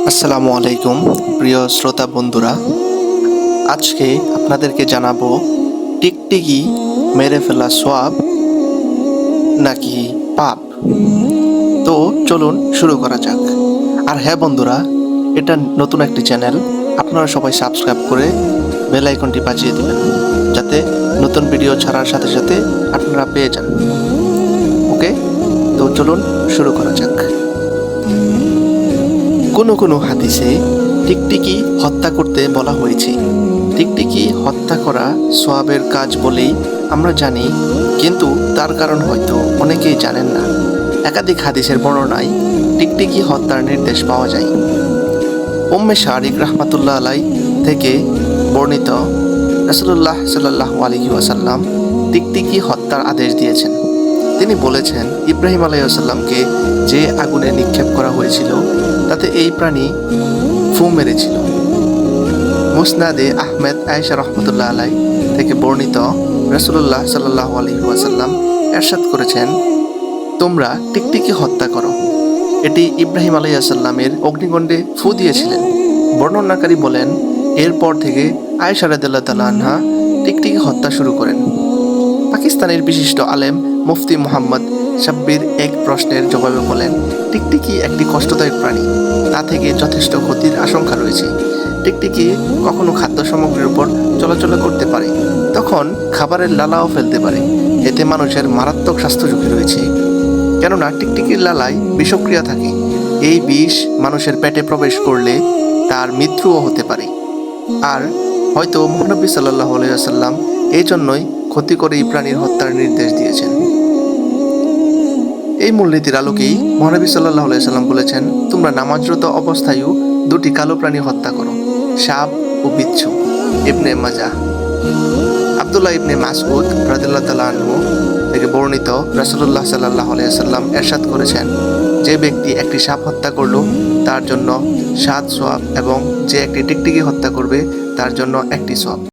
আসসালামু আলাইকুম প্রিয় শ্রোতা বন্ধুরা। আজকে আপনাদেরকে জানাবো টিকটিকি মেরে ফেলা সওয়াব নাকি পাপ। তো চলুন শুরু করা যাক। আর হ্যাঁ বন্ধুরা, এটা নতুন একটি চ্যানেল, আপনারা সবাই সাবস্ক্রাইব করে বেল আইকনটি বাজিয়ে দিবেন, যাতে নতুন ভিডিও ছাড়ার সাথে সাথে আপনারা পেয়ে যান। ওকে, তো চলুন শুরু করা যাক। কোনো কোনো হাদিসে টিকটিকি হত্যা করতে বলা হয়েছে। টিকটিকি হত্যা করা সওয়াবের কাজ বলেই আমরা জানি, কিন্তু তার কারণ হয়তো অনেকেই জানেন না। একাধিক হাদিসের বর্ণনায় টিকটিকি হত্যার নির্দেশ পাওয়া যায়। উম্মে শারিক রাহমাতুল্লাহ আলাই থেকে বর্ণিত, রাসূলুল্লাহ সাল্লাল্লাহু আলাইহি ওয়াসাল্লাম টিকটিকি হত্যার আদেশ দিয়েছেন। তিনি বলেছেন, ইব্রাহিম আলাইহিসসালামকে যে আগুনে নিক্ষেপ করা হয়েছিল তাতে এই প্রাণী ফু মেরেছিল। মুসনাদে আহমেদ আয়েশা রহমতুল্লাহ আলাই থেকে বর্ণিত, রাসূলুল্লাহ সাল্লাল্লাহু আলাইহি ওয়াসাল্লাম ইরশাদ করেছেন, তোমরা টিকটিকি হত্যা করো। এটি ইব্রাহিম আলাইহিসসালামের অগ্নিকুণ্ডে ফু দিয়েছিলেন। বর্ণনাকারী বলেন, এরপর থেকে আয়েশা রাদিয়াল্লাহু তাআলা আনহা টিকটিকি হত্যা শুরু করেন। পাকিস্তানের বিশিষ্ট আলেম মুফতি মুহাম্মদ শাব্বির এক প্রশ্নের জবাবে বলেন, টিকটিকি একটি কষ্টদায়ক প্রাণী, তা থেকে যথেষ্ট ক্ষতির আশঙ্কা রয়েছে। টিকটিকি কখনো খাদ্য সামগ্রীর উপর চলাচল করতে পারে, তখন খাবারের লালাও ফেলতে পারে। এতে মানুষের মারাত্মক স্বাস্থ্য ঝুঁকি রয়েছে, কেননা টিকটিকির লালায় বিষক্রিয়া থাকে। এই বিষ মানুষের পেটে প্রবেশ করলে তার মৃত্যুও হতে পারে। আর হয়তো মহানবী সাল্লাল্লাহু আলাইহি ওয়াসাল্লাম এই জন্যই ক্ষতি করে এই প্রাণীর হত্যার নির্দেশ দিয়েছেন। এই মূলনীতির আলোকেই মহানবী সাল্লাল্লাহু আলাইহি ওয়াসাল্লাম বলেছেন, তোমরা নামাজরত অবস্থায়ও দুটি কালো প্রাণী হত্যা করো, সাপ ও বিচ্ছু। ইবনে মাজাহ। আব্দুল্লাহ ইবনে মাসউদ রাদিয়াল্লাহু তাআলা আনহু থেকে বর্ণিত, রাসূলুল্লাহ সাল্লাল্লাহু আলাইহি ওয়াসাল্লাম ইরশাদ করেছেন, যে ব্যক্তি একটি সাপ হত্যা করল তার জন্য 7 সওয়াব, এবং যে একটি টিকটিকি হত্যা করবে তার জন্য 1টি সওয়াব।